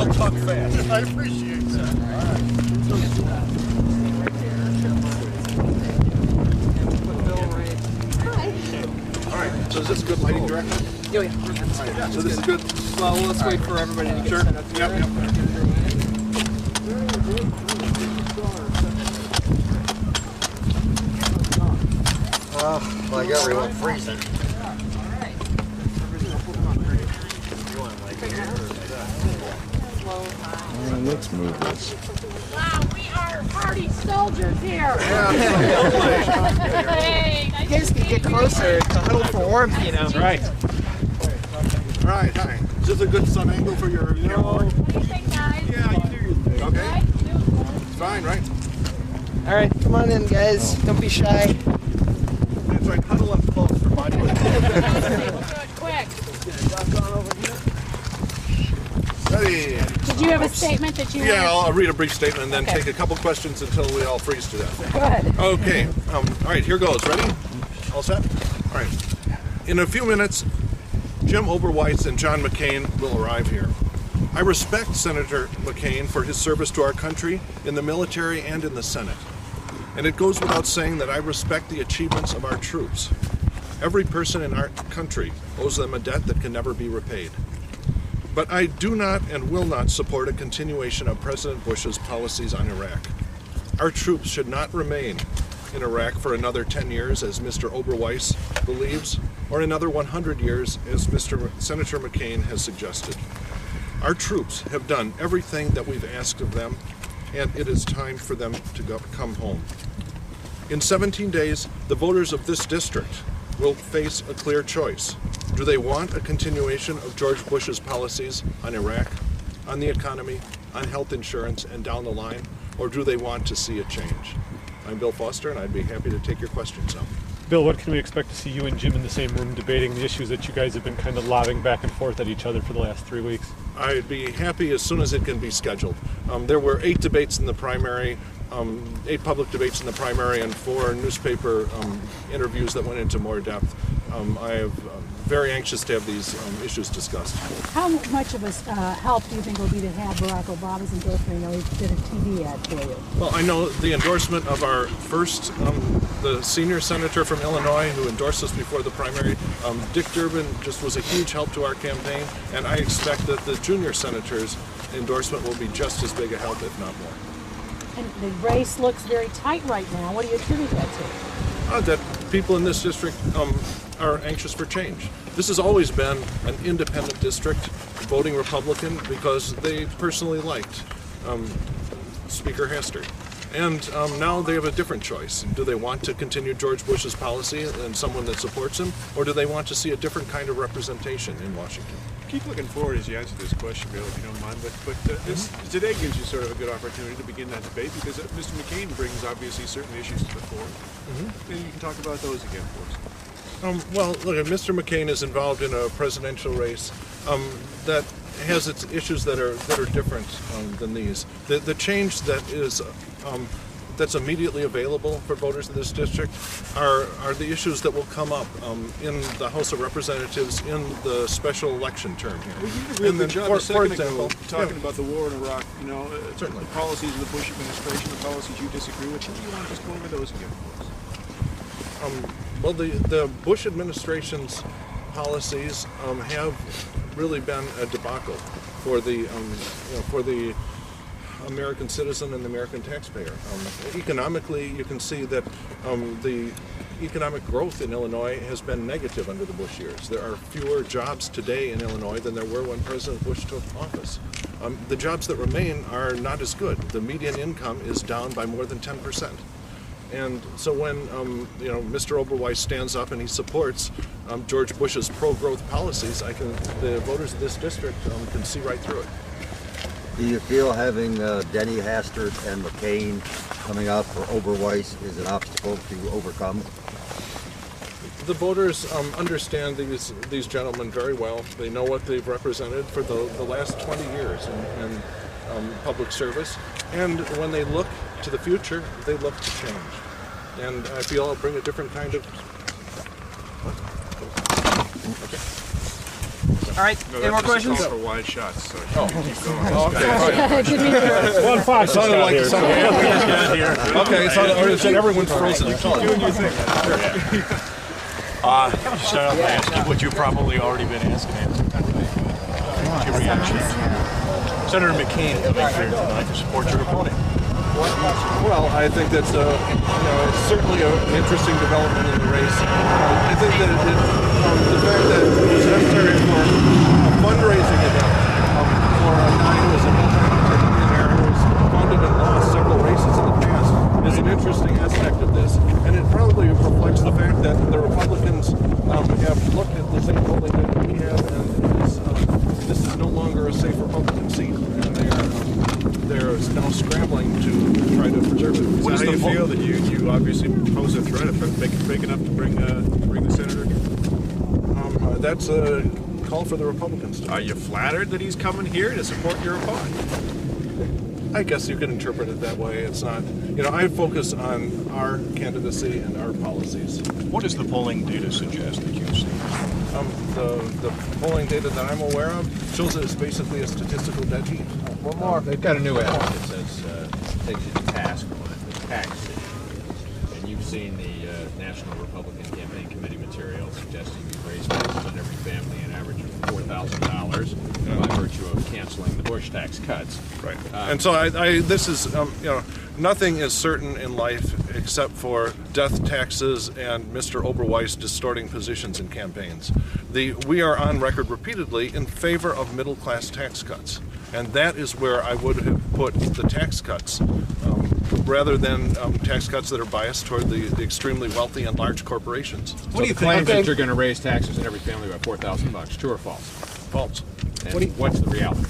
Don't talk fast. I appreciate that. All right, so is this good lighting director? Oh, yeah. So this is good? Well, let's wait for everybody to get Sure. set up here. Yep. Like everyone freezing. Let's move this. Wow, we are hardy soldiers here. Hey, nice You guys can get closer to huddle for warmth, you know. Right. All right, hi. Is this a good sun angle for your camera? What do you think, guys? Yeah, you do your thing. Okay. Right? It's fine, right? All right, come on in, guys. Don't be shy. That's right, huddle up close for my Do it quick. Ready? Did you have a statement that you Yeah, wanted? I'll read a brief statement and then Okay. take a couple questions until we all freeze to death. Good. Okay. All right, here goes. Ready? All set? All right. In a few minutes, Jim Oberweis and John McCain will arrive here. I respect Senator McCain for his service to our country in the military and in the Senate. And it goes without saying that I respect the achievements of our troops. Every person in our country owes them a debt that can never be repaid. But I do not and will not support a continuation of President Bush's policies on Iraq. Our troops should not remain in Iraq for another 10 years, as Mr. Oberweis believes, or another 100 years, as Senator McCain has suggested. Our troops have done everything that we've asked of them, and it is time for them to come home. In 17 days, the voters of this district will face a clear choice. Do they want a continuation of George Bush's policies on Iraq, on the economy, on health insurance, and down the line, or do they want to see a change? I'm Bill Foster, and I'd be happy to take your questions now. Bill, what can we expect to see you and Jim in the same room debating the issues that you guys have been kind of lobbing back and forth at each other for the last 3 weeks? I'd be happy as soon as it can be scheduled. There were 8 debates in the primary, 8 public debates in the primary, and 4 newspaper interviews that went into more depth. I am very anxious to have these issues discussed. How much of a help do you think will be to have Barack Obama's endorsement? I know he did a TV ad for you. Well, I know the endorsement of our first, the senior senator from Illinois who endorsed us before the primary, Dick Durbin, just was a huge help to our campaign, and I expect that the junior senator's endorsement will be just as big a help, if not more. And the race looks very tight right now. What do you attribute that to? That people in this district are anxious for change. This has always been an independent district, voting Republican because they personally liked Speaker Hastert. And now they have a different choice. Do they want to continue George Bush's policy and someone that supports him, or do they want to see a different kind of representation in Washington? Keep looking forward as you answer this question, Bill, if you don't mind. But today gives you sort of a good opportunity to begin that debate because Mr. McCain brings obviously certain issues to the fore. And you can talk about those again for us. Well, look, Mr. McCain is involved in a presidential race that has its issues that are different than these. The change that is that's immediately available for voters in this district are the issues that will come up in the House of Representatives in the special election term here. Well, you did a real good job a second ago talking yeah. about the war in Iraq. You know, Certainly. the policies of the Bush administration, the policies you disagree with. Do you want to just go over those again for us? Well, the Bush administration's policies have really been a debacle for the for the American citizen and the American taxpayer. Economically, you can see that the economic growth in Illinois has been negative under the Bush years. There are fewer jobs today in Illinois than there were when President Bush took office. The jobs that remain are not as good. The median income is down by more than 10%. And so when Mr. Oberweis stands up and he supports George Bush's pro-growth policies, the voters of this district can see right through it. Do you feel having Denny Hastert and McCain coming up for Oberweis is an obstacle to overcome? The voters understand these gentlemen very well. They know what they've represented for the last 20 years in public service. And when they look to the future, they look to change. And I feel I'll bring a different kind of... Okay. All right, No, any more that's just a questions? call for wide shots, so you can keep going. Good meeting you. One Fox just got here. Okay, so everyone's frozen. Start off by asking what you've probably already been asking. What's your reaction? Senator McCain coming here tonight to support your opponent. Well, I think that's it's certainly an interesting development in the race. I think that the fact that it was necessary for a fundraising event for a guy who was a multi-millionaire who has funded and lost several races in the past is an interesting aspect of this, and it probably reflects the fact that the Republicans have looked at the same polling that we have, and this is no longer a safe Republican seat, and they're now scrambling to try to preserve it. Is that how you feel that you obviously pose a threat if make it big enough to bring the senator here? That's a call for the Republicans to Are you flattered that he's coming here to support your opponent? I guess you can interpret it that way. It's not, I focus on our candidacy and our policies. What does the polling data suggest that you've seen? The polling data that I'm aware of shows that it's basically a statistical dead heat. One more. They've got a new ad that says, takes you to task on the tax issue. And you've seen the National Republican Campaign Committee material suggesting you raise taxes on every family an average of $4,000 by virtue of canceling the Bush tax cuts. Right. And so this is, nothing is certain in life except for death taxes and Mr. Oberweis distorting positions in campaigns. We are on record repeatedly in favor of middle-class tax cuts. And that is where I would have put the tax cuts, rather than tax cuts that are biased toward the extremely wealthy and large corporations. What do you think? That you're going to raise taxes in every family by $4,000. True or false? False. And what's the reality?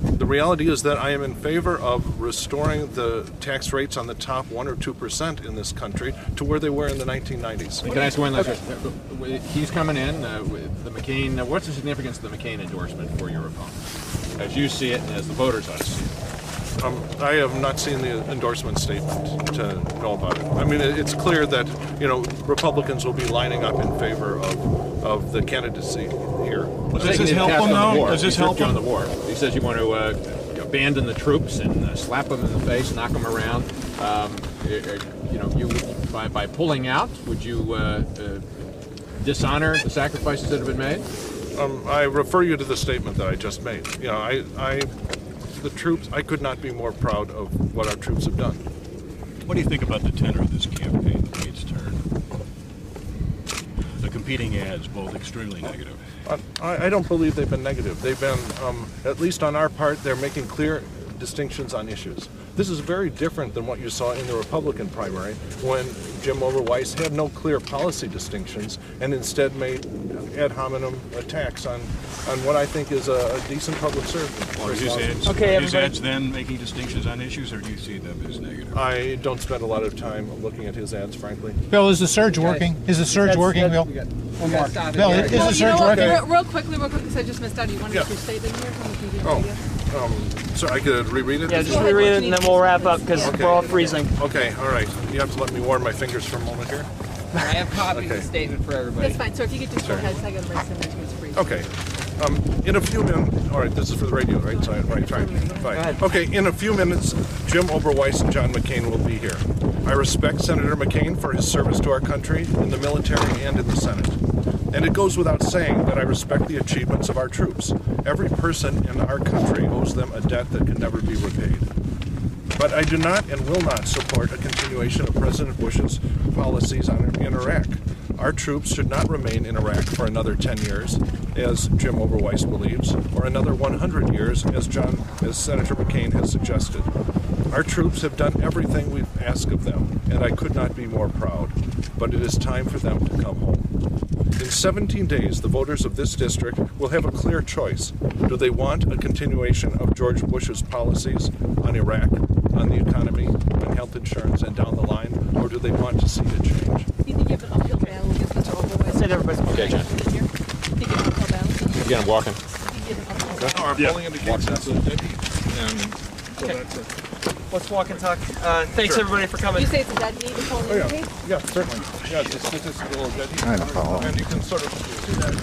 The reality is that I am in favor of restoring the tax rates on the top 1 or 2% in this country to where they were in the 1990s. Can I ask one last question? He's coming in with the McCain. What's the significance of the McCain endorsement for your opponent, as you see it and as the voters ought to see it? I have not seen the endorsement statement to know about it. I mean, it's clear that Republicans will be lining up in favor of the candidacy here. Does this help him though? Does this help him? On the war? He says you want to abandon the troops and slap them in the face, knock them around. By pulling out, would you dishonor the sacrifices that have been made? I refer you to the statement that I just made. The troops, I could not be more proud of what our troops have done. What do you think about the tenor of this campaign, the way it's turned? The competing ads, both extremely negative. I don't believe they've been negative. They've been, at least on our part, they're making clear distinctions on issues. This is very different than what you saw in the Republican primary when Jim Oberweis had no clear policy distinctions and instead made ad hominem attacks on what I think is a decent public servant. Are his ads then making distinctions on issues, or do you see them as negative? I don't spend a lot of time looking at his ads, frankly. Bill, is the surge working? Is the surge working, Bill? Bill, is the surge working? Real quickly, because I just missed out. You want to get your statement here? So I could reread it? Yeah, just reread it and then we'll wrap up because we're all freezing. Okay, all right. You have to let me warm my fingers for a moment here. I have copies of the statement for everybody. That's fine. So if you could just go ahead, I got to write something to his freeze. Okay. In a few minutes, all right, this is for the radio, right? So, right, fine. Okay, in a few minutes, Jim Oberweis and John McCain will be here. I respect Senator McCain for his service to our country in the military and in the Senate. And it goes without saying that I respect the achievements of our troops. Every person in our country owes them a debt that can never be repaid. But I do not and will not support a continuation of President Bush's policies in Iraq. Our troops should not remain in Iraq for another 10 years, as Jim Oberweis believes, or another 100 years, as Senator McCain has suggested. Our troops have done everything we've asked of them, and I could not be more proud. But it is time for them to come home. In 17 days, the voters of this district will have a clear choice. Do they want a continuation of George Bush's policies on Iraq, on the economy, on health insurance, and down the line, or do they want to see a change? Do you think you have an uphill battle against Mr. Oberweis? Said everybody. Okay, John. Do you think you have an uphill battle? Again, I'm walking. Do you have an uphill battle? Our polling indicates that's a dead heat. So that's it. Let's walk and talk. Thanks everybody for coming. You say it's a dead heat, the polling indicates? Yeah, certainly. Yeah, it's a statistical dead heat. I follow. And you can sort of see that